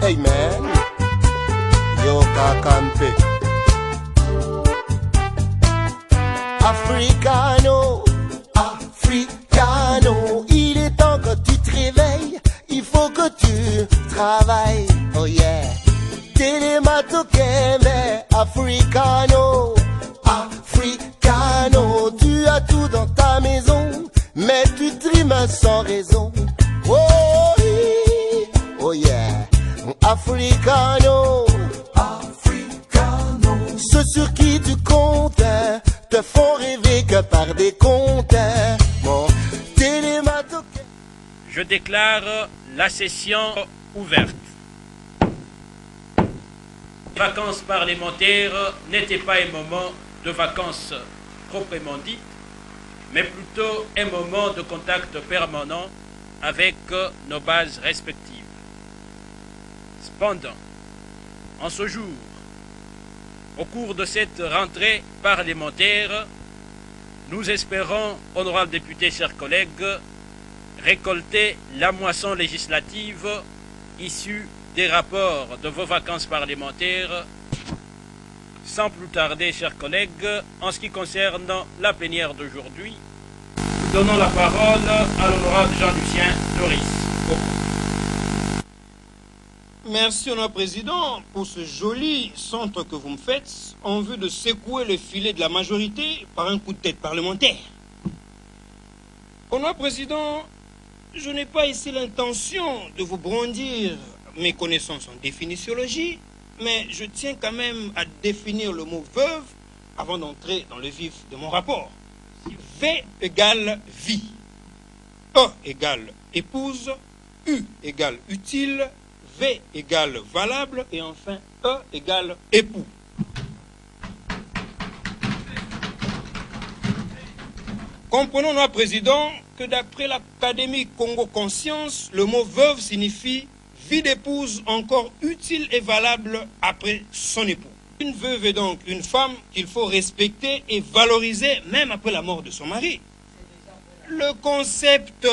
Hey man, yo kakampe. Africano, Africano, il est temps que tu te réveilles, il faut que tu travailles, oh yeah. Télématokeme, Africano, Africano, tu as tout dans ta maison, mais tu trimes sans raison, oh oui, oh yeah. Africano, Africano, ceux sur qui tu comptes te font rêver que par des contes. Mon télémato. Je déclare la session ouverte. Les vacances parlementaires n'étaient pas un moment de vacances proprement dites, mais plutôt un moment de contact permanent avec nos bases respectives. Cependant, en ce jour, au cours de cette rentrée parlementaire, nous espérons, honorables députés, chers collègues, récolter la moisson législative issue des rapports de vos vacances parlementaires. Sans plus tarder, chers collègues, en ce qui concerne la plénière d'aujourd'hui, nous donnons la parole à l'honorable Jean-Lucien Doris. Merci, Honorable Président, pour ce joli centre que vous me faites en vue de secouer le filet de la majorité par un coup de tête parlementaire. Honorable Président, je n'ai pas ici l'intention de vous brandir mes connaissances en définitiologie, mais je tiens quand même à définir le mot veuve avant d'entrer dans le vif de mon rapport. V égale vie, E égale épouse, U égale utile, V égale valable et enfin E égale époux. Comprenons, notre président, que d'après l'Académie Congo Conscience, le mot veuve signifie vie d'épouse encore utile et valable après son époux. Une veuve est donc une femme qu'il faut respecter et valoriser même après la mort de son mari. Le concept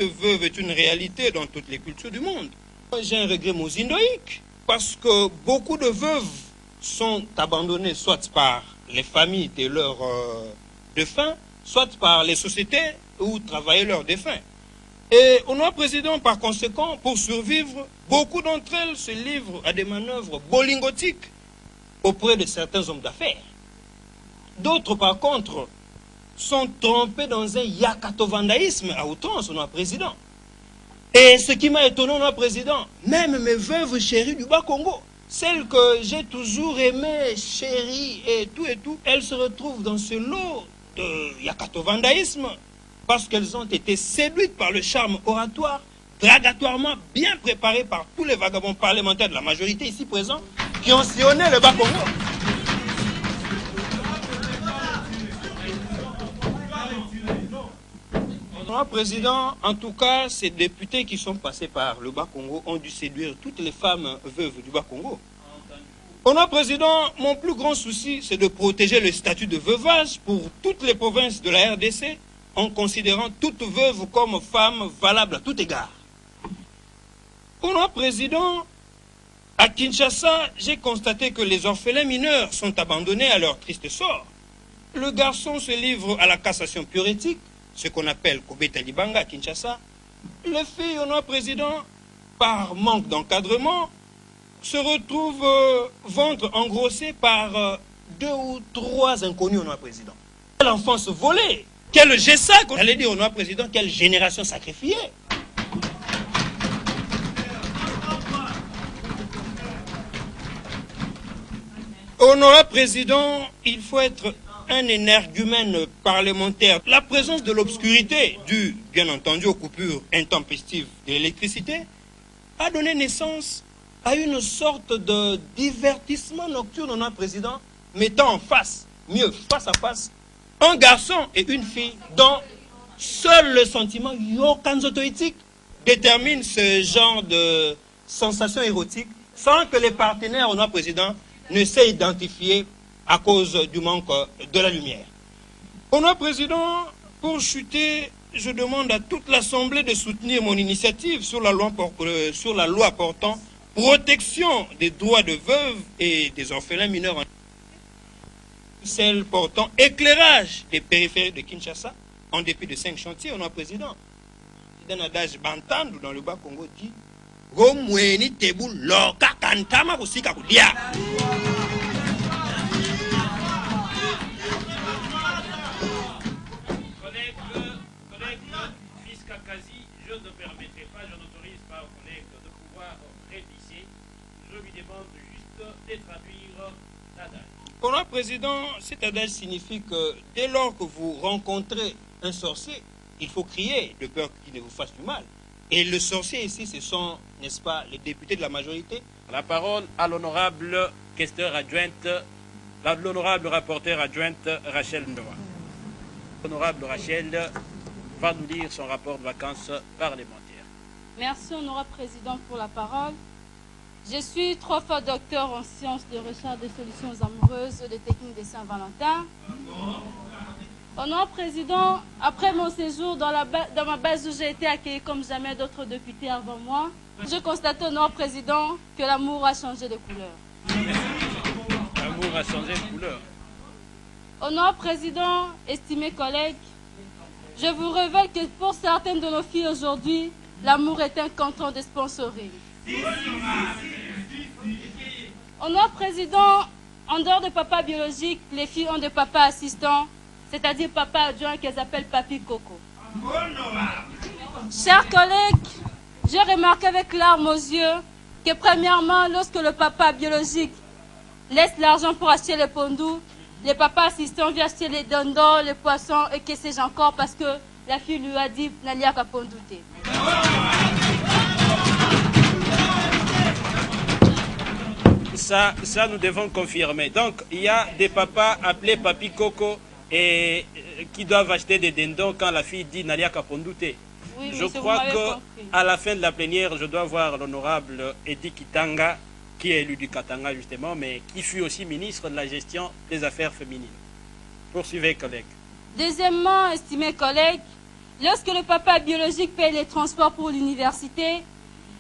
veuve est une réalité dans toutes les cultures du monde. J'ai un regret mosindoïque parce que beaucoup de veuves sont abandonnées soit par les familles de leurs défunts, soit par les sociétés où travaillaient leurs défunts. Et Honorable Président, par conséquent, pour survivre, beaucoup d'entre elles se livrent à des manœuvres bolingotiques auprès de certains hommes d'affaires. D'autres, par contre, sont trempés dans un yakatovandaïsme à outrance, Honorable Président. Et ce qui m'a étonné, Honorable Président, même mes veuves chéries du Bas-Congo, celles que j'ai toujours aimées, chéries et tout, elles se retrouvent dans ce lot de yakatovandaïsme parce qu'elles ont été séduites par le charme oratoire, dragatoirement bien préparé par tous les vagabonds parlementaires de la majorité ici présents qui ont sillonné le Bas-Congo. Honorable Président, en tout cas, ces députés qui sont passés par le Bas-Congo ont dû séduire toutes les femmes veuves du Bas-Congo. Honorable Président, mon plus grand souci, c'est de protéger le statut de veuvage pour toutes les provinces de la RDC en considérant toute veuve comme femme valable à tout égard. Honorable Président, à Kinshasa, j'ai constaté que les orphelins mineurs sont abandonnés à leur triste sort. Le garçon se livre à la cassation purétique, ce qu'on appelle Kobeta Libanga à Kinshasa. Les filles, Honorable Président, par manque d'encadrement, se retrouvent ventre engrossé par 2 ou 3 inconnus, Honorable Président. Quelle enfance volée! Quel G5, on allait dire, Honorable Président, quelle génération sacrifiée! Honorable Président, il faut être un énergumène parlementaire. La présence de l'obscurité, due bien entendu aux coupures intempestives de l'électricité, a donné naissance à une sorte de divertissement nocturne, Honorable Président, mettant en face, mieux face à face, un garçon et une fille dont seul le sentiment yokanzotoïtique détermine ce genre de sensation érotique sans que les partenaires, Honorable Président, ne s'aient identifiés à cause du manque de la lumière. Honorable Président, pour chuter, je demande à toute l'Assemblée de soutenir mon initiative sur la loi portant protection des droits de veuves et des orphelins mineurs, celle portant éclairage des périphéries de Kinshasa, en dépit de 5 chantiers, on a président. Dans l'adage Bantandu, dans le bas Congo, dit Romweni tebu loka kantama kusika kudia. Je ne permettrai pas, je n'autorise pas au collègue de pouvoir réviser. Je lui demande juste de traduire l'adage. Honorable Président, cet adage signifie que dès lors que vous rencontrez un sorcier, il faut crier de peur qu'il ne vous fasse du mal. Et le sorcier ici, ce sont, n'est-ce pas, les députés de la majorité. La parole à l'honorable questeur adjointe, l'honorable rapporteur adjointe Rachel Ndoa. L'honorable Rachel va nous lire son rapport de vacances parlementaires. Merci, honorable président, pour la parole. Je suis 3 fois docteur en sciences de recherche des solutions amoureuses des techniques de Saint-Valentin. Honorable président, après mon séjour dans ma base où j'ai été accueilli comme jamais d'autres députés avant moi, je constate, honorable président, que l'amour a changé de couleur. L'amour a changé de couleur. Honorable président, estimés collègues, je vous révèle que pour certaines de nos filles aujourd'hui, l'amour est un canton de sponsoring. Honorable président, en dehors de papa biologique, les filles ont des papas assistants, c'est-à-dire papa adjoint qu'elles appellent Papi Coco. Chers collègues, j'ai remarqué avec larmes aux yeux que premièrement, lorsque le papa biologique laisse l'argent pour acheter les pondous, les papas assistants viennent acheter les dindons, les poissons et que sais-je encore parce que la fille lui a dit n'allez qu'à pondouter. Ça, nous devons confirmer. Donc, il y a des papas appelés Papi Coco et qui doivent acheter des dindons quand la fille dit n'allez qu'à pondouter. Oui, je crois qu'à la fin de la plénière, je dois voir l'honorable Edi Kitanga, qui est élu du Katanga justement, mais qui fut aussi ministre de la gestion des affaires féminines. Poursuivez, collègues. Deuxièmement, estimés collègues, lorsque le papa biologique paye les transports pour l'université,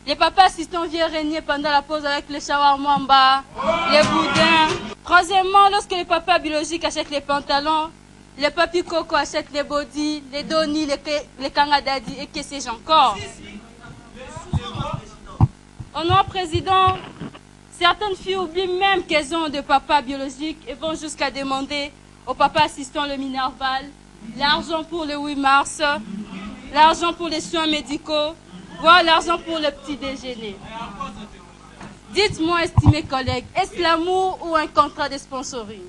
les papas assistants viennent régner pendant la pause avec les shawarma en bas, les boudins. Troisièmement, lorsque le papa biologique achète les pantalons, les papis coco achètent les bodys, les donis, les kangadadi et que sais-je encore. Honorable président, certaines filles oublient même qu'elles ont des papas biologiques et vont jusqu'à demander au papa assistant le Minerval l'argent pour le 8 mars, l'argent pour les soins médicaux, voire l'argent pour le petit déjeuner. Dites-moi, estimés collègues, est-ce l'amour ou un contrat de sponsoring?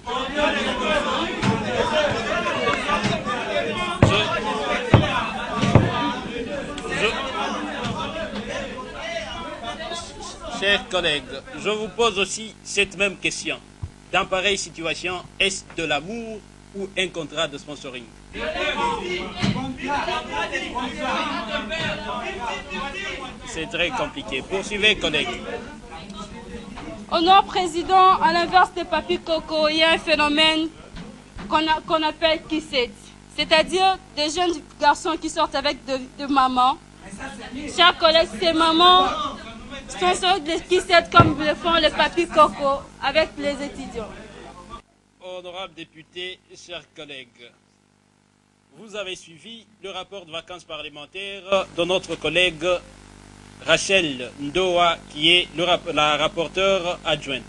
Chers collègues, je vous pose aussi cette même question. Dans pareille situation, est-ce de l'amour ou un contrat de sponsoring? C'est très compliqué. Poursuivez, collègues. Honorable président, à l'inverse des papis coco, il y a un phénomène qu'on appelle kisset, c'est-à-dire des jeunes garçons qui sortent avec de mamans. Chers collègues, ces mamans sont des kisset comme le font les papis coco avec les étudiants. Honorable député, chers collègues, vous avez suivi le rapport de vacances parlementaires de notre collègue Rachel Ndoa, qui est la rapporteure adjointe.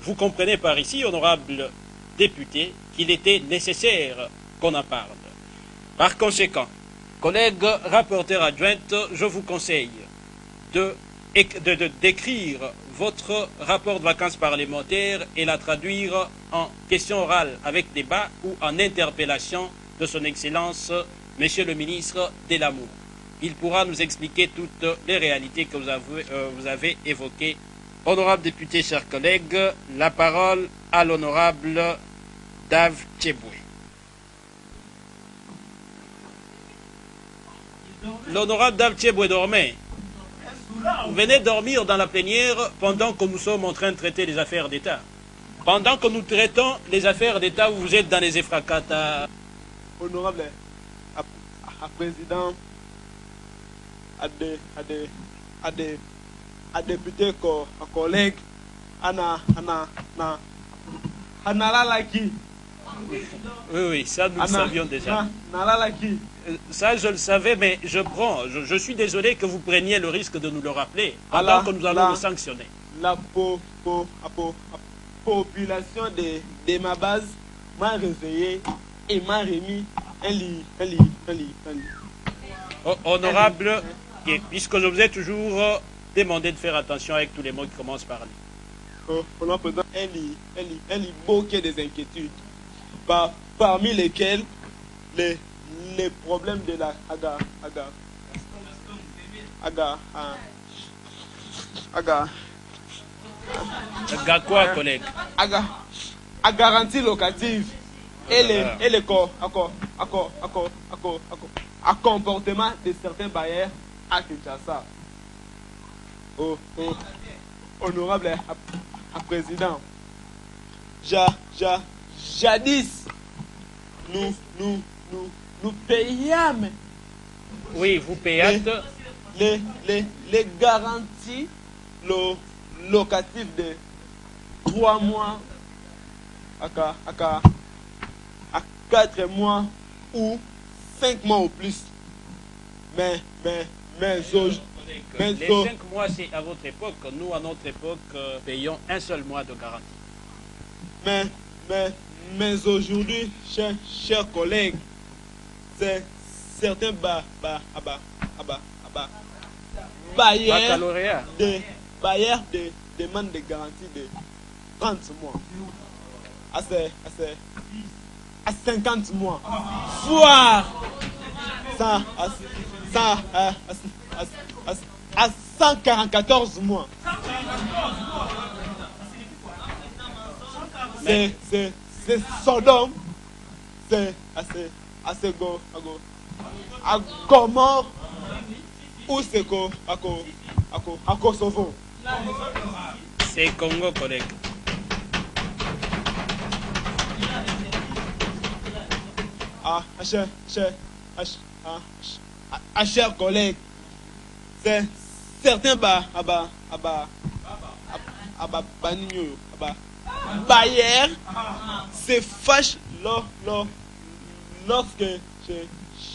Vous comprenez par ici, honorable député, qu'il était nécessaire qu'on en parle. Par conséquent, collègue rapporteur adjointe, je vous conseille d'écrire votre rapport de vacances parlementaires et la traduire en question orale avec débat ou en interpellation de son Excellence, Monsieur le ministre de l'Amour. Il pourra nous expliquer toutes les réalités que vous avez évoquées. Honorable député, chers collègues, la parole à l'honorable Dave Tcheboué. L'honorable Dave Tcheboué dormait. Vous venez dormir dans la plénière pendant que nous sommes en train de traiter les affaires d'État. Pendant que nous traitons les affaires d'État, vous êtes dans les effracata. Honorable, président, à députés, à collègues, Oui, ça nous le savions déjà. Ça, je le savais, mais je suis désolé que vous preniez le risque de nous le rappeler, alors que nous allons le sanctionner. La population de ma base m'a réveillé et m'a remis un lit. Honorable, puisque je vous ai toujours demandé de faire attention avec tous les mots qui commencent par lui. On a besoin un lit beau qui a des inquiétudes, parmi lesquels les problèmes de la Aga quoi, collègue? À garantie locative et les comportement de certains bailleurs à Kinshasa. Honorable président, jadis nous payâmes. Oui, vous payâtes les garanties locatives de 3 mois à 4 mois ou 5 mois ou plus. Mais les 5 mois, c'est à votre époque. Nous, à notre époque, payons un seul mois de garantie. Mais aujourd'hui, chers collègues, c'est certains bailleurs demandent des garanties de 30 mois à 50 mois, voire à 144 mois. C'est Sodome, c'est assez go à Gomorrhe ou c'est à Kosovo. C'est Congo, collègue. Chers collègues, c'est certains bailleurs se fâchent lorsque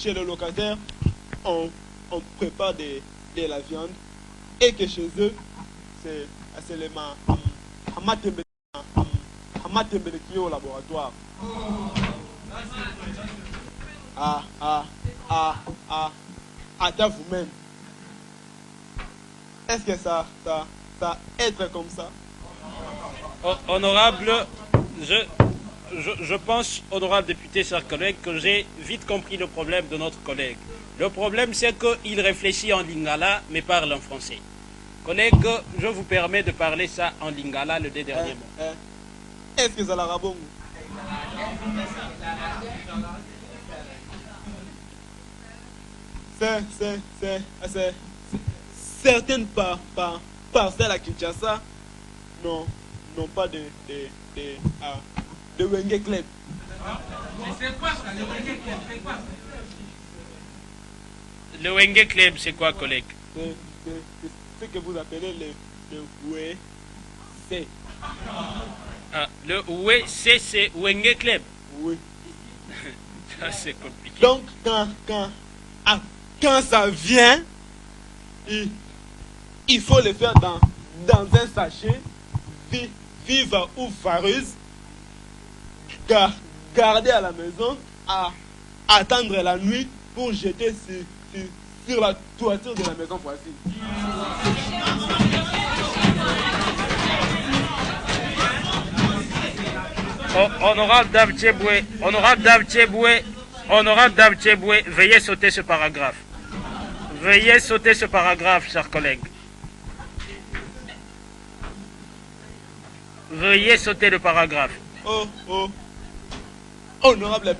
chez le locataire on prépare de la viande et que chez eux c'est les matembeleki au laboratoire. À vous-même. Est-ce que ça être comme ça? Honorable, je pense, honorable député, chers collègues, que j'ai vite compris le problème de notre collègue. Le problème, c'est qu'il réfléchit en lingala, mais parle en français. Collègue, je vous permets de parler ça en lingala le dernier mot. Est-ce que ça la rabonne? C'est certaines parcelles à Kinshasa n'ont pas de Wenge Club. C'est quoi ça, le Wenge Club? C'est quoi? Le Wenge Club, c'est quoi, collègue? C'est ce que vous appelez le WC. Le WC, c'est Wenge Club? Oui. Ça, c'est compliqué. Donc, quand ça vient, il faut le faire dans un sachet, vive ou vareuse, garder à la maison, attendre la nuit pour jeter sur la toiture de la maison voisine. Honorable Davtcheboué, veuillez sauter ce paragraphe. Veuillez sauter ce paragraphe, chers collègues. Veuillez sauter le paragraphe. Honorable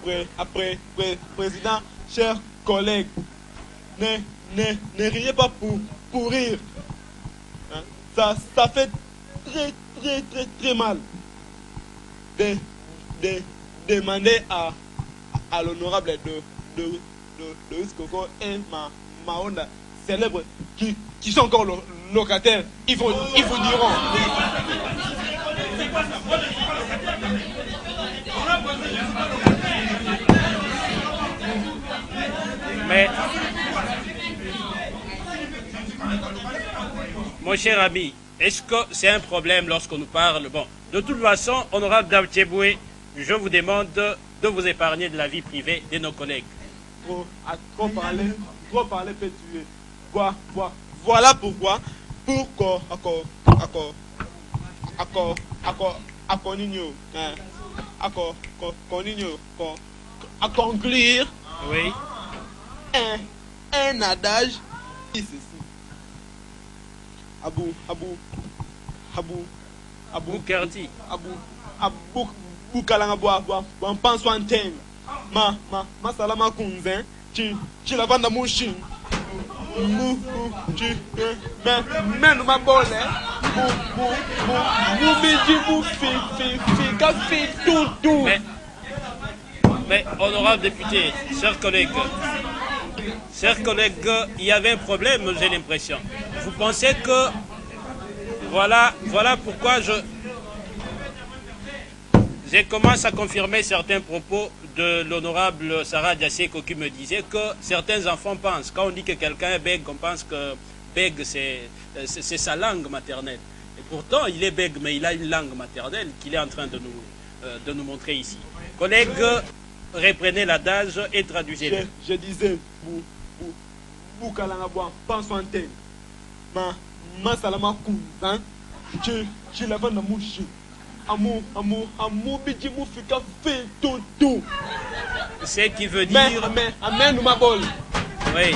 président, chers collègues, ne riez pas pour rire. Hein? Ça fait très mal de demander à l'honorable Loïs Coco et Maonda célèbres qui sont encore locataires, ils vous diront. Mais, mon cher ami, est-ce que c'est un problème lorsqu'on nous parle? Bon, de toute façon, honorable Dame Tchéboué, je vous demande de vous épargner de la vie privée de nos collègues. Trop parler peut tuer. Voilà pourquoi, à conclure, oui, un adage dit ceci. Boukardi. Abu kalanga boa pense en thème. Ma salama kunzen, tu la vanda mouchin. Mais nous ma bole, tout. Mais, honorable député, chers collègues, il y avait un problème, j'ai l'impression. Vous pensez que, voilà pourquoi je commence à confirmer certains propos de l'honorable Sarah Diaseko qui me disait que certains enfants pensent, quand on dit que quelqu'un est bègue, on pense que bègue c'est sa langue maternelle. Et pourtant, il est bègue, mais il a une langue maternelle qu'il est en train de nous montrer ici. Collègues, reprenez l'adage et traduisez-le. Je disais, Boukalangabouan, pense en thème. Ma salama kunzan, tu la vanda mouchi. Amour, bidji moufika fait tout. C'est qui veut dire. Mais, amen, ma bol. Oui.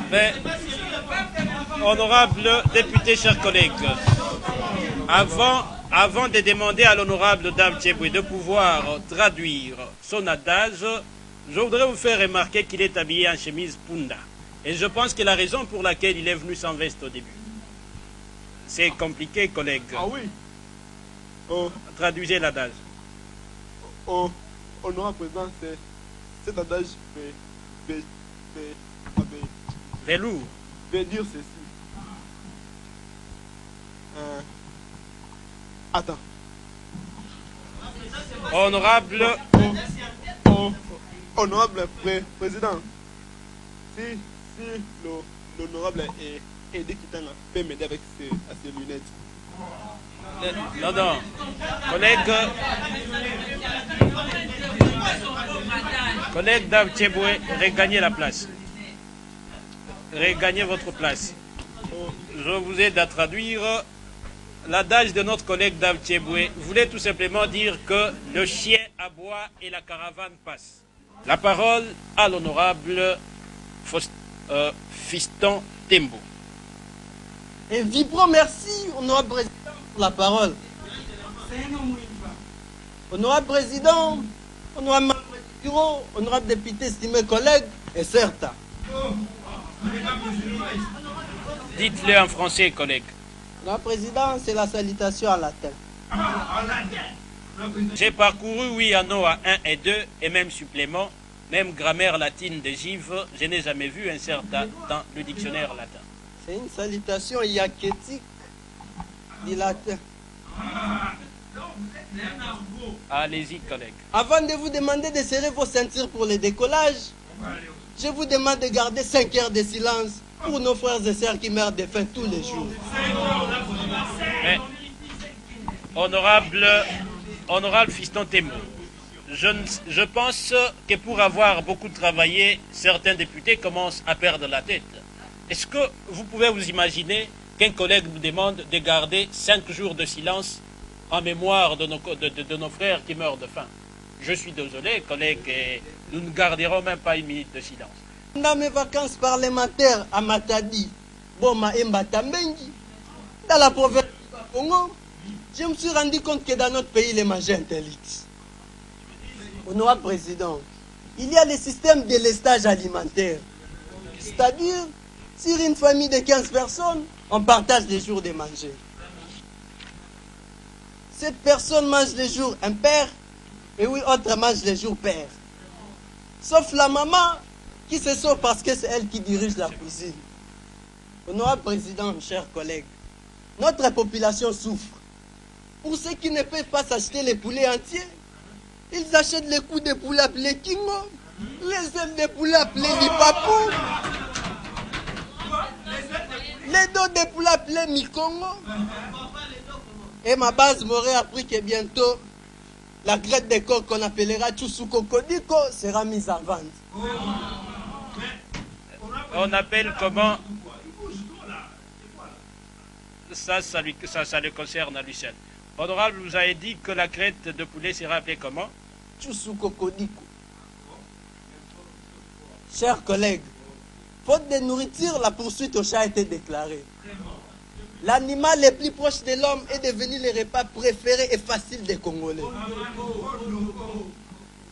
Mais, honorable député, chers collègues, avant de demander à l'honorable Dame Tchéboué de pouvoir traduire son adage, je voudrais vous faire remarquer qu'il est habillé en chemise Punda. Et je pense que la raison pour laquelle il est venu sans veste au début. C'est compliqué, collègue. Ah oui. Traduisez l'adage. Honorable président, cet adage Velours. veut dire ceci. Attends. Honorable président, si l'honorable est déquitant, peut m'aider avec ses lunettes. Non. Collègue Dame Tchéboué, regagnez la place. Regagnez votre place. Je vous aide à traduire. L'adage de notre collègue Dame Tchéboué voulait tout simplement dire que le chien aboie et la caravane passe. La parole à l'honorable Fiston Tembo. Et vibrant merci, honorable président, pour la parole. Honorable président, honorable membre du bureau, honorable député, estimés collègues, et certes. Dites-le en français, collègue. Honorable président, c'est la salutation en latin. J'ai parcouru, oui, en non à 1 et 2, et même supplément, même grammaire latine de Givre, je n'ai jamais vu incerta dans le dictionnaire latin. C'est une salutation iakétique du latin. Allez-y, collègue. Avant de vous demander de serrer vos ceintures pour le décollage, je vous demande de garder 5 heures de silence pour nos frères et sœurs qui meurent de faim tous les jours. Mais, honorable Fiston Tembo, je pense que pour avoir beaucoup travaillé, certains députés commencent à perdre la tête. Est-ce que vous pouvez vous imaginer qu'un collègue nous demande de garder 5 jours de silence en mémoire de nos frères qui meurent de faim? Je suis désolé, collègues, et nous ne garderons même pas 1 minute de silence. Dans mes vacances parlementaires à Matadi, Boma et Mbatambengi, dans la province du Congo, je me suis rendu compte que dans notre pays, les manger interdits. Honorable Président, il y a le système de lestage alimentaire. C'est-à-dire, sur une famille de 15 personnes, on partage les jours de manger. Cette personne mange les jours impair et oui, autre mange les jours pair. Sauf la maman qui se sauve parce que c'est elle qui dirige la cuisine. Honorable Président, chers collègues, notre population souffre. Pour ceux qui ne peuvent pas s'acheter les poulets entiers, ils achètent les coups de poulet appelés Kingo, les ailes de poulet appelées Lipapou, les dos de poulet appelés Mikongo. Et ma base m'aurait appris que bientôt, la graisse de coq qu'on appellera Tchoussouko Kodiko sera mise en vente. On appelle comment? Ça le concerne à lui seul. Honorable, vous avez dit que la crête de poulet sera appelée comment? Tchoussouko Kodiko. Chers collègues, faute de nourriture, la poursuite au chat a été déclarée. L'animal le plus proche de l'homme est devenu le repas préféré et facile des Congolais.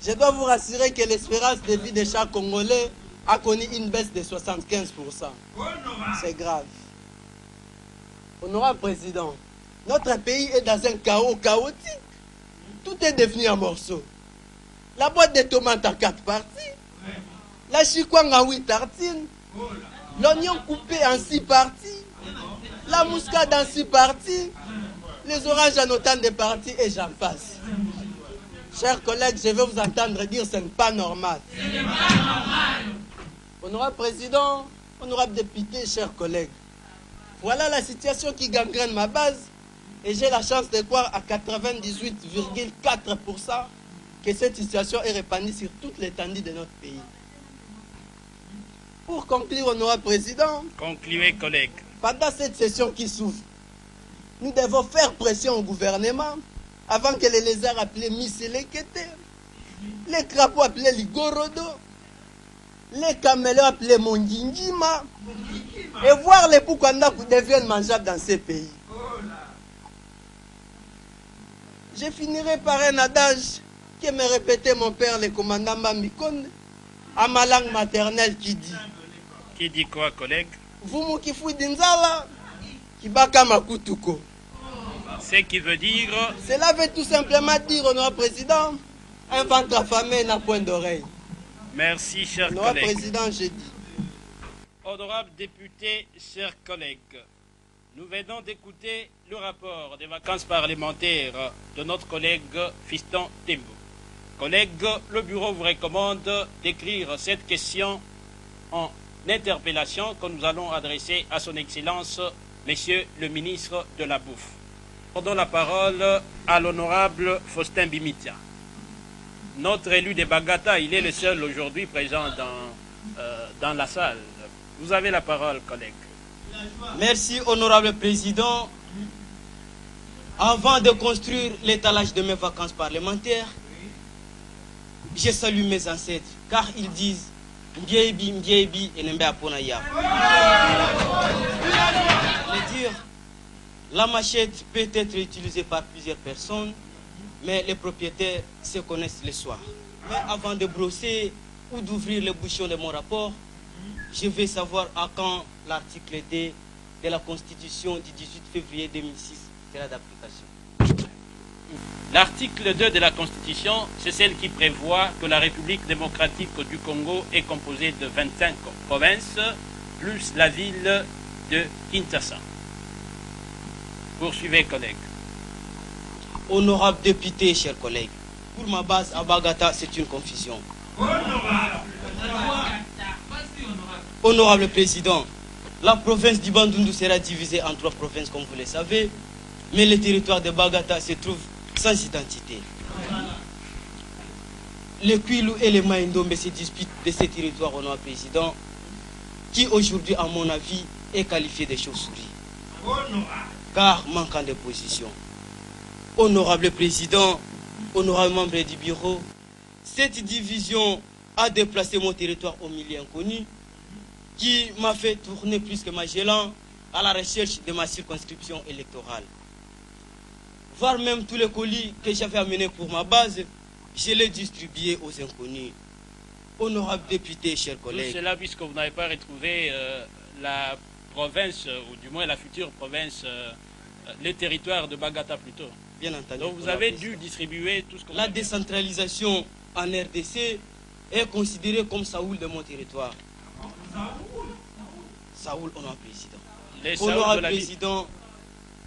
Je dois vous rassurer que l'espérance de vie des chats congolais a connu une baisse de 75%. C'est grave. Honorable Président, notre pays est dans un chaos chaotique. Tout est devenu en morceaux. La boîte de tomates en 4 parties, la chikwang en 8 tartines, l'oignon coupé en 6 parties, la muscade en 6 parties, les oranges en autant de parties et j'en passe. Chers collègues, je vais vous entendre dire que ce n'est pas normal. Ce n'est pas normal. Honorable Président, honorable député, chers collègues, voilà la situation qui gangrène ma base et j'ai la chance de croire à 98,4% que cette situation est répandue sur toute l'étendue de notre pays. Pour conclure, honorable Président, concluez, collègues. Pendant cette session qui s'ouvre, nous devons faire pression au gouvernement avant que les lézards appelés Misselekete, les crapauds appelés Ligorodo, les caméléons appelés Mondingima, et voir les Poukwanda deviennent mangeables dans ces pays. Je finirai par un adage que me répétait mon père, le commandant Mambikonde, à ma langue maternelle qui dit... Qui dit quoi, collègue? Vous kifu d'inzala, kibaka makutuko. Ce qui veut dire... Cela veut tout simplement dire, honorable Président, un ventre affamé n'a point d'oreille. Merci, cher collègue. Honorable Président, j'ai dit. Honorable député, chers collègues, nous venons d'écouter le rapport des vacances parlementaires de notre collègue Fiston Tembo. Collègue, le bureau vous recommande d'écrire cette question en interpellation que nous allons adresser à son Excellence, Monsieur le ministre de la Bouffe. Prenons la parole à l'honorable Faustin Bimitia. Notre élu de Bagata, il est le seul aujourd'hui présent dans la salle. Vous avez la parole, collègue. Merci, honorable président. Avant de construire l'étalage de mes vacances parlementaires, je salue mes ancêtres, car ils disent Mbiebi, Mbiebi et Nembe Aponaya. C'est-à-dire, la machette peut être utilisée par plusieurs personnes, mais les propriétaires se connaissent le soir. Mais avant de brosser ou d'ouvrir le bouchon de mon rapport, je veux savoir à quand l'article D de la Constitution du 18 février 2006 sera d'application. L'article 2 de la Constitution, c'est celle qui prévoit que la République démocratique du Congo est composée de 25 provinces, plus la ville de Kinshasa. Poursuivez, collègues. Honorable député, chers collègues, pour ma base à Bagata, c'est une confusion. Honorable président, la province du Bandundu sera divisée en 3 provinces, comme vous le savez, mais le territoire de Bagata se trouve sans identité. Les Kwilu et les Maïndombe se disputent de ce territoire, honorable président, qui aujourd'hui, à mon avis, est qualifié de chauve-souris, car manquant de position. Honorable président, honorable membre du bureau, cette division a déplacé mon territoire au milieu inconnu, qui m'a fait tourner plus que Magellan à la recherche de ma circonscription électorale. Voire même tous les colis que j'avais amenés pour ma base Je l'ai distribué aux inconnus. Honorables députés, chers Tout collègues. cela puisque vous n'avez pas retrouvé la province, ou du moins la future province, les territoires de Bagata plutôt. Bien entendu. Donc vous avez dû distribuer tout ce que vous La avez. décentralisation en RDC est considérée comme Saoul de mon territoire. Saoul, honorable président. Les Saouls de Honorable la ville. président,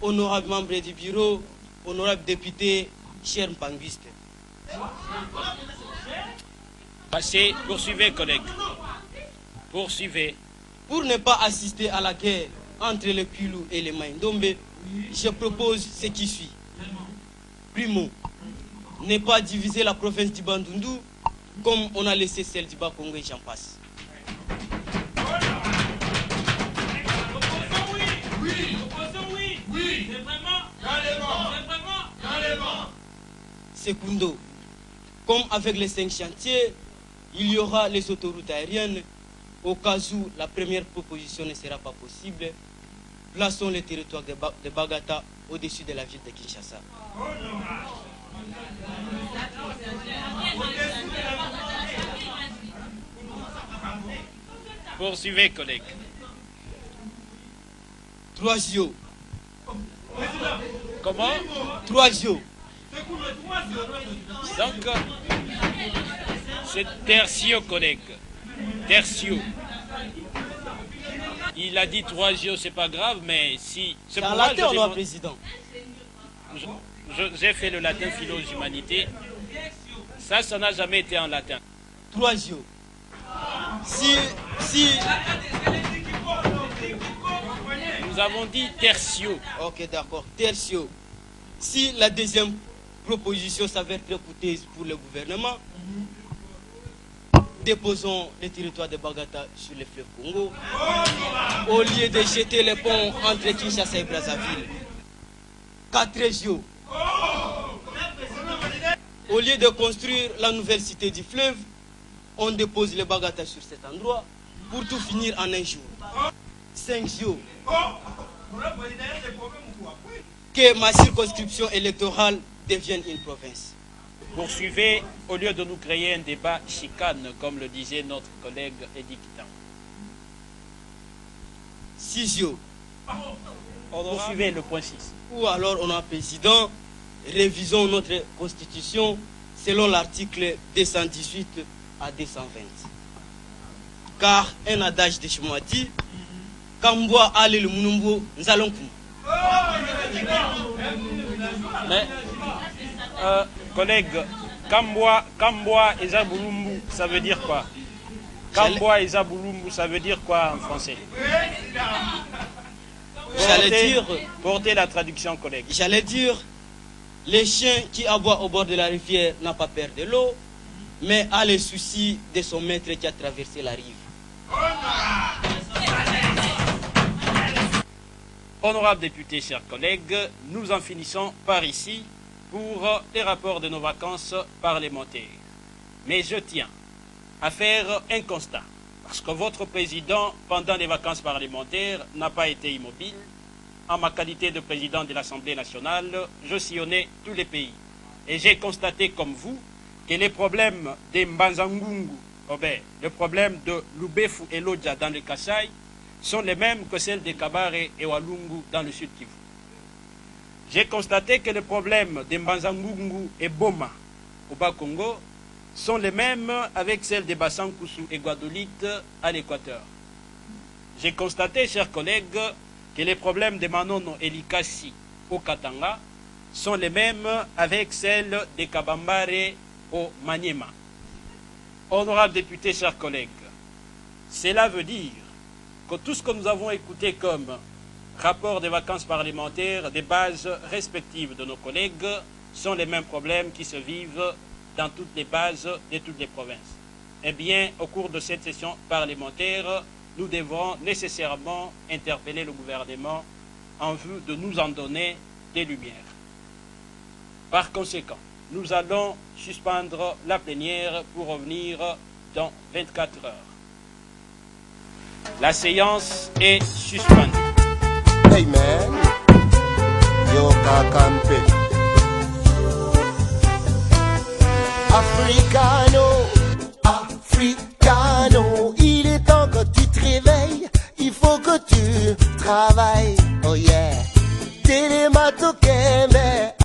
honorable membre du bureau, honorable député, cher Mpanguiste. Passez, poursuivez, collègues. Poursuivez. Pour ne pas assister à la guerre entre les Kulou et les Maïndombe, je propose ce qui suit. Primo, ne pas diviser la province du Bandundu comme on a laissé celle du Bas-Congo et j'en passe. Secundo, comme avec les 5 chantiers, il y aura les autoroutes aériennes. Au cas où la première proposition ne sera pas possible, plaçons le territoire de Bagata au-dessus de la ville de Kinshasa. Poursuivez, collègues. 3 JO. Comment? 3 JO. Donc, c'est tertio, collègue. Tertio. Il a dit 3 JO, c'est pas grave, mais si... C'est en latin, honorable président. J'ai fait le latin philo humanité. Ça n'a jamais été en latin. 3 JO. Si... Nous avons dit tertio. Ok, d'accord. Tertio. Si la deuxième proposition s'avère très coûteuse pour le gouvernement, déposons le territoire de Bagata sur le fleuve Congo au lieu de jeter les ponts entre Kinshasa et Brazzaville. 4 régions. Au lieu de construire la nouvelle cité du fleuve, on dépose les Bagata sur cet endroit pour tout finir en un jour. 5 jours. Que ma circonscription électorale devienne une province. Poursuivez au lieu de nous créer un débat chicane, comme le disait notre collègue Eddie Kitan. 6 jours. Poursuivez le point 6. Ou alors, on a président, révisons notre constitution selon l'article 218 à 220. Car un adage de Chimois dit, Kambwa ale le munumbo nzalonku. Mais, collègue, Kambwa et Zabulumbu, ça veut dire quoi? Kambwa et Zabulumbu, ça veut dire quoi en français? J'allais dire... Portez la traduction, collègue. J'allais dire, les chiens qui aboient au bord de la rivière n'ont pas peur de l'eau, mais a le souci de son maître qui a traversé la rive. Honorables députés, chers collègues, nous en finissons par ici pour les rapports de nos vacances parlementaires. Mais je tiens à faire un constat, parce que votre président, pendant les vacances parlementaires, n'a pas été immobile. En ma qualité de président de l'Assemblée nationale, je sillonnais tous les pays. Et j'ai constaté comme vous que les problèmes de Mbanzangungu, le problème de Lubefu et Lodja dans le Kasaï, sont les mêmes que celles de Kabare et Walungu dans le sud Kivu. J'ai constaté que les problèmes de Mbanzangungu et Boma au Bas-Congo sont les mêmes avec celles de Bassankousou et Guadolite à l'Équateur. J'ai constaté, chers collègues, que les problèmes de Manono et Likasi au Katanga sont les mêmes avec celles de Kabambare au Maniema. Honorables députés, chers collègues, cela veut dire que tout ce que nous avons écouté comme rapport des vacances parlementaires des bases respectives de nos collègues sont les mêmes problèmes qui se vivent dans toutes les bases de toutes les provinces. Eh bien, au cours de cette session parlementaire, nous devrons nécessairement interpeller le gouvernement en vue de nous en donner des lumières. Par conséquent, nous allons suspendre la plénière pour revenir dans 24 heures. La séance est suspendue. Hey man, yo kakampe. Africano, Africano, il est temps que tu te réveilles, il faut que tu travailles, oh yeah. Télémato Kembe,